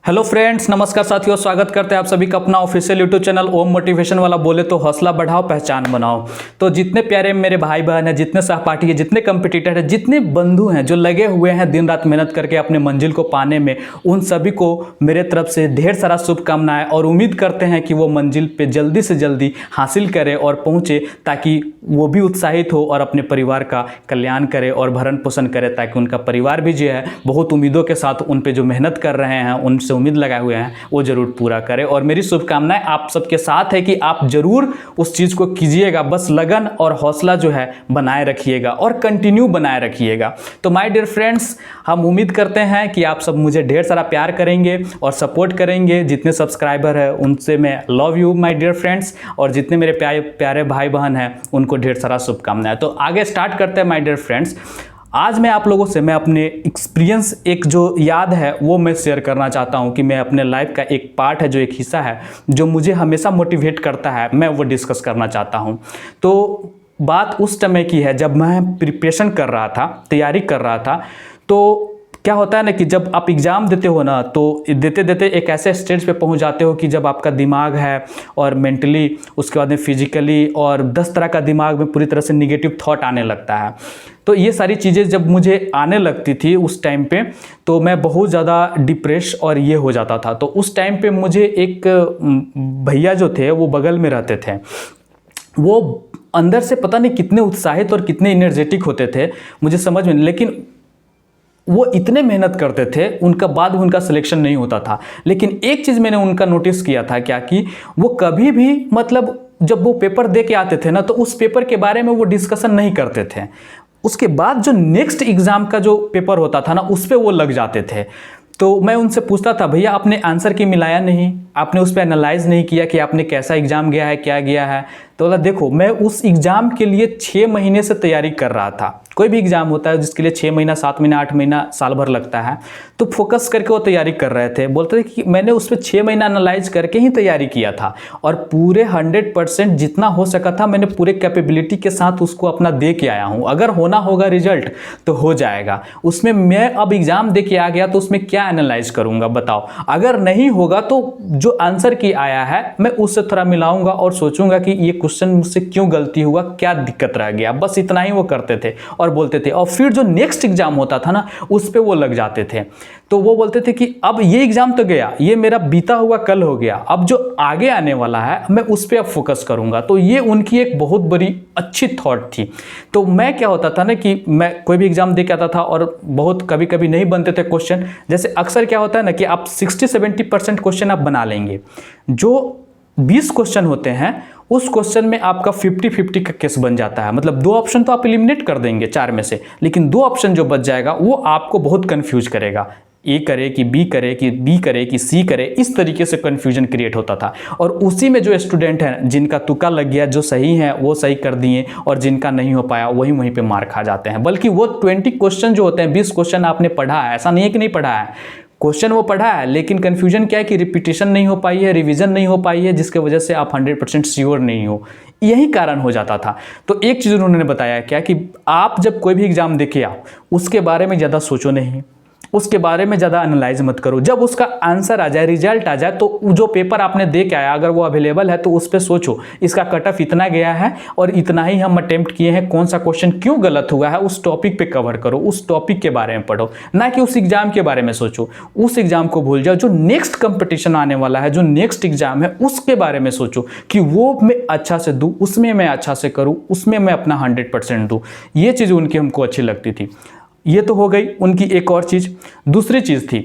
Hello friends, नमस्कार साथियों, स्वागत करते हैं आप सभी का अपना ऑफिशियल यूट्यूब चैनल ओम मोटिवेशन वाला। बोले तो हौसला बढ़ाओ, पहचान बनाओ। तो जितने प्यारे मेरे भाई बहन हैं, जितने सहपाठी हैं, जितने कंपटीटर हैं, जितने बंधु हैं जो लगे हुए हैं दिन रात मेहनत करके अपने मंजिल को पाने में, उन सभी को मेरे तरफ से ढेर सारा शुभकामनाएं और उम्मीद करते हैं कि वो मंजिल पे जल्दी से जल्दी हासिल करे और पहुँचे, ताकि वो भी उत्साहित हो और अपने परिवार का कल्याण करे और भरण पोषण करे, ताकि उनका परिवार भी जो है बहुत उम्मीदों के साथ उन पे जो मेहनत कर रहे हैं, उनसे उम्मीद लगाए हुए हैं, वो जरूर पूरा करें। और मेरी शुभकामनाएं आप सबके साथ है कि आप जरूर उस चीज़ को कीजिएगा। बस लगन और हौसला जो है बनाए रखिएगा और कंटिन्यू बनाए रखिएगा। तो माय डियर फ्रेंड्स, हम उम्मीद करते हैं कि आप सब मुझे ढेर सारा प्यार करेंगे और सपोर्ट करेंगे। जितने सब्सक्राइबर हैं उनसे मैं love you my dear friends, और जितने मेरे प्यारे भाई बहन हैं उनको ढेर सारा शुभकामनाएं। तो आगे स्टार्ट करते हैं माय डियर फ्रेंड्स। आज मैं आप लोगों से अपने एक्सपीरियंस, एक जो याद है वो मैं शेयर करना चाहता हूं कि मैं अपने लाइफ का एक पार्ट है, जो एक हिस्सा है जो मुझे हमेशा मोटिवेट करता है, मैं वो डिस्कस करना चाहता हूं। तो बात उस समय की है जब मैं प्रिपरेशन कर रहा था, तैयारी कर रहा था। तो क्या होता है ना कि जब आप एग्ज़ाम देते हो ना, तो देते देते एक ऐसे स्टेज पे पहुंच जाते हो कि जब आपका दिमाग है और मेंटली, उसके बाद में फिजिकली, और 10 तरह का दिमाग में पूरी तरह से निगेटिव थॉट आने लगता है। तो ये सारी चीज़ें जब मुझे आने लगती थी उस टाइम पे, तो मैं बहुत ज़्यादा डिप्रेस और ये हो जाता था। तो उस टाइम पे मुझे एक भैया जो थे वो बगल में रहते थे। वो अंदर से पता नहीं कितने उत्साहित और कितने एनर्जेटिक होते थे, मुझे समझ में नहीं, लेकिन वो इतने मेहनत करते थे, उनका बाद में उनका सिलेक्शन नहीं होता था। लेकिन एक चीज़ मैंने उनका नोटिस किया था, क्या कि वो कभी भी, मतलब जब वो पेपर दे के आते थे ना, तो उस पेपर के बारे में वो डिस्कशन नहीं करते थे। उसके बाद जो नेक्स्ट एग्ज़ाम का जो पेपर होता था ना, उस पर वो लग जाते थे। तो मैं उनसे पूछता था, भैया आपने आंसर की मिलाया नहीं, आपने उस पर एनालाइज नहीं किया कि आपने कैसा एग्ज़ाम गया है, क्या गया है। तो बोला देखो, मैं उस एग्ज़ाम के लिए 6 महीने से तैयारी कर रहा था। कोई भी एग्ज़ाम होता है जिसके लिए 6 महीना, 7 महीना, 8 महीना, साल भर लगता है, तो फोकस करके वो तैयारी कर रहे थे। बोलते थे कि मैंने उस पर 6 महीना एनालाइज करके ही तैयारी किया था और पूरे 100% जितना हो सका था मैंने पूरे कैपेबिलिटी के साथ उसको अपना दे के आया हूँ। अगर होना होगा रिजल्ट तो हो जाएगा। उसमें मैं अब एग्ज़ाम दे के आ गया तो उसमें क्या एनालाइज करूँगा बताओ। अगर नहीं होगा तो जो आंसर की आया है मैं उससे थोड़ा मिलाऊंगा और सोचूंगा कि ये क्वेश्चन मुझसे क्यों गलती हुआ, क्या दिक्कत रह गया, बस इतना ही वो करते थे और बोलते थे। और फिर जो नेक्स्ट एग्जाम होता था ना, उस पे वो लग जाते थे। तो वो बोलते थे कि अब ये एग्जाम तो गया, ये मेरा बीता हुआ कल हो गया, अब जो आगे आने वाला है मैं उस पे अब फोकस करूंगा। तो ये उनकी एक बहुत बड़ी अच्छी थॉट थी। तो मैं क्या होता था ना कि मैं कोई भी एग्जाम दे के आता था और बहुत कभी कभी नहीं बनते थे क्वेश्चन। जैसे अक्सर क्या होता है ना कि आप 60-70% क्वेश्चन आप बना लेंगे। जो 20 क्वेश्चन होते हैं उस क्वेश्चन में आपका 50-50 का केस बन जाता है। मतलब 2 ऑप्शन तो आप एलिमिनेट कर देंगे 4 में से, लेकिन 2 ऑप्शन जो बच जाएगा वो आपको बहुत कंफ्यूज करेगा। ए करे कि बी करे कि बी करे कि सी करे, इस तरीके से कंफ्यूजन क्रिएट होता था। और उसी में जो स्टूडेंट हैं जिनका तुक्का लग गया, जो सही है वो सही कर दिए और जिनका नहीं हो पाया वहीं पे मार खा जाते हैं। बल्कि वो 20 क्वेश्चन जो होते हैं, 20 क्वेश्चन आपने पढ़ा है, ऐसा नहीं है कि नहीं पढ़ा है, क्वेश्चन वो पढ़ा है, लेकिन कंफ्यूजन क्या है कि रिपीटिशन नहीं हो पाई है, रिवीजन नहीं हो पाई है, जिसके वजह से आप 100% श्योर नहीं हो। यही कारण हो जाता था। तो एक चीज़ उन्होंने बताया क्या कि आप जब कोई भी एग्जाम देके आओ उसके बारे में ज़्यादा सोचो नहीं, उसके बारे में ज़्यादा एनालाइज मत करो। जब उसका आंसर आ जाए, रिजल्ट आ जाए, तो जो पेपर आपने दे के आया अगर वो अवेलेबल है तो उस पर सोचो इसका कट ऑफ इतना गया है और इतना ही हम अटेम्प्ट किए हैं, कौन सा क्वेश्चन क्यों गलत हुआ है, उस टॉपिक पे कवर करो, उस टॉपिक के बारे में पढ़ो, ना कि उस एग्जाम के बारे में सोचो। उस एग्जाम को भूल जाओ। जो नेक्स्ट कंपटीशन आने वाला है, जो नेक्स्ट एग्जाम है, उसके बारे में सोचो कि वो मैं अच्छा से दूँ, उसमें मैं अच्छा से करूँ, उसमें मैं अपना 100% दूँ। ये चीज़ उनकी हमको अच्छी लगती थी। ये तो हो गई उनकी एक और चीज़। दूसरी चीज़ थी,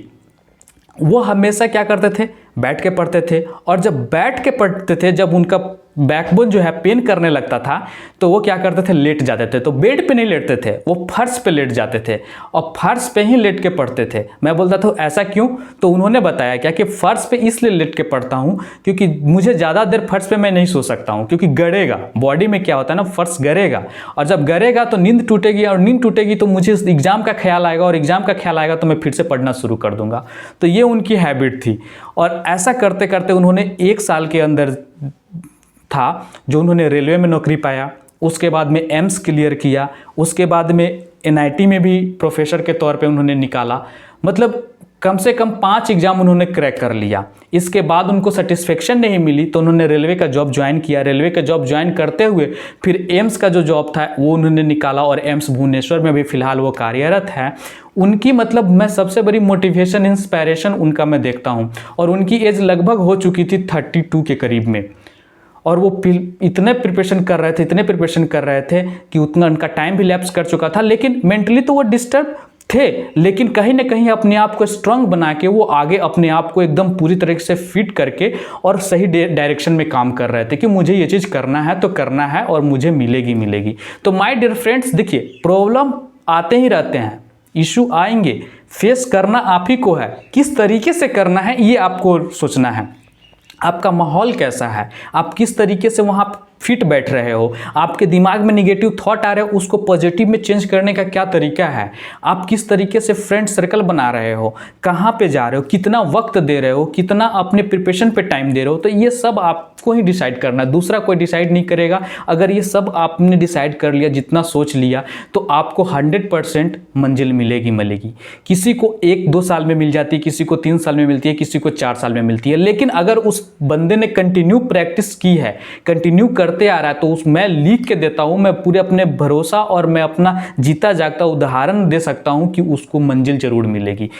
वो हमेशा क्या करते थे, बैठ के पढ़ते थे। और जब बैठ के पढ़ते थे, जब उनका बैकबोन जो है पेन करने लगता था, तो वो क्या करते थे, लेट जाते थे। तो बेड पे नहीं लेटते थे, वो फर्श पे लेट जाते थे और फर्श पे ही लेट के पढ़ते थे। मैं बोलता था ऐसा क्यों? तो उन्होंने बताया क्या कि फर्श पे इसलिए लेट के पढ़ता हूँ क्योंकि मुझे ज़्यादा देर फर्श पे मैं नहीं सो सकता हूँ, क्योंकि गड़ेगा, बॉडी में क्या होता है ना, फर्श गड़ेगा, और जब गड़ेगा तो नींद टूटेगी, और नींद टूटेगी तो मुझे एग्जाम का ख्याल आएगा, और एग्जाम का ख्याल आएगा तो मैं फिर से पढ़ना शुरू कर दूंगा। तो ये उनकी हैबिट थी। और ऐसा करते करते उन्होंने 1 साल के अंदर था जो उन्होंने रेलवे में नौकरी पाया, उसके बाद में एम्स क्लियर किया, उसके बाद में NIT में भी प्रोफेसर के तौर पे उन्होंने निकाला। मतलब कम से कम 5 एग्ज़ाम उन्होंने क्रैक कर लिया। इसके बाद उनको सेटिस्फेक्शन नहीं मिली तो उन्होंने रेलवे का जॉब ज्वाइन किया। रेलवे का जॉब ज्वाइन करते हुए फिर एम्स का जो जॉब था वो उन्होंने निकाला और एम्स भुवनेश्वर में भी फिलहाल वो कार्यरत है। उनकी मतलब मैं सबसे बड़ी मोटिवेशन इंस्पायरेशन उनका मैं देखता हूँ। और उनकी एज लगभग हो चुकी थी 32 के करीब में, और वो इतने प्रिपरेशन कर रहे थे कि उतना उनका टाइम भी लैप्स कर चुका था। लेकिन मेंटली तो वो डिस्टर्ब थे, लेकिन कहीं ना कहीं अपने आप को स्ट्रांग बना के वो आगे अपने आप को एकदम पूरी तरीके से फिट करके और सही डायरेक्शन में काम कर रहे थे कि मुझे ये चीज़ करना है तो करना है और मुझे मिलेगी। तो माय डियर फ्रेंड्स, देखिए प्रॉब्लम आते ही रहते हैं, इशू आएंगे, फेस करना आप ही को है। किस तरीके से करना है ये आपको सोचना है। आपका माहौल कैसा है, आप किस तरीके से वहाँ फिट बैठ रहे हो, आपके दिमाग में निगेटिव थॉट आ रहे हो उसको पॉजिटिव में चेंज करने का क्या तरीका है, आप किस तरीके से फ्रेंड सर्कल बना रहे हो, कहाँ पे जा रहे हो, कितना वक्त दे रहे हो, कितना अपने प्रिपरेशन पे टाइम दे रहे हो। तो ये सब आपको ही डिसाइड करना है, दूसरा कोई डिसाइड नहीं करेगा। अगर ये सब आपने डिसाइड कर लिया, जितना सोच लिया, तो आपको 100% मंजिल मिलेगी। किसी को 1-2 साल में मिल जाती है, किसी को 3 साल में मिलती है, किसी को 4 साल में मिलती है। लेकिन अगर उस बंदे ने कंटिन्यू प्रैक्टिस की है, कंटिन्यू करते आ रहा है, तो मैं लिख के देता हूं, मैं पूरे अपने भरोसा और मैं अपना जीता जागता उदाहरण दे सकता हूं कि उसको मंजिल जरूर मिलेगी।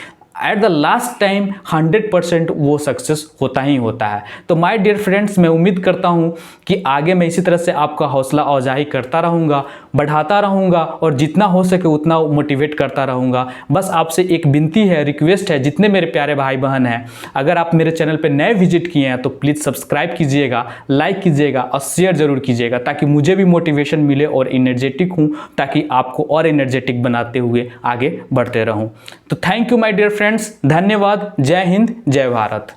एट द लास्ट टाइम 100% वो सक्सेस होता ही होता है। तो माय डियर फ्रेंड्स, मैं उम्मीद करता हूं कि आगे मैं इसी तरह से आपका हौसला अफजाई करता रहूँगा, बढ़ाता रहूँगा और जितना हो सके उतना मोटिवेट करता रहूँगा। बस आपसे एक विनती है, रिक्वेस्ट है, जितने मेरे प्यारे भाई बहन हैं, अगर आप मेरे चैनल पर नए विजिट किए हैं तो प्लीज़ सब्सक्राइब कीजिएगा, लाइक कीजिएगा और शेयर ज़रूर कीजिएगा, ताकि मुझे भी मोटिवेशन मिले और एनर्जेटिक हूँ, ताकि आपको और एनर्जेटिक बनाते हुए आगे बढ़ते रहूँ। तो thank you my dear friends, धन्यवाद। जय हिंद, जय भारत।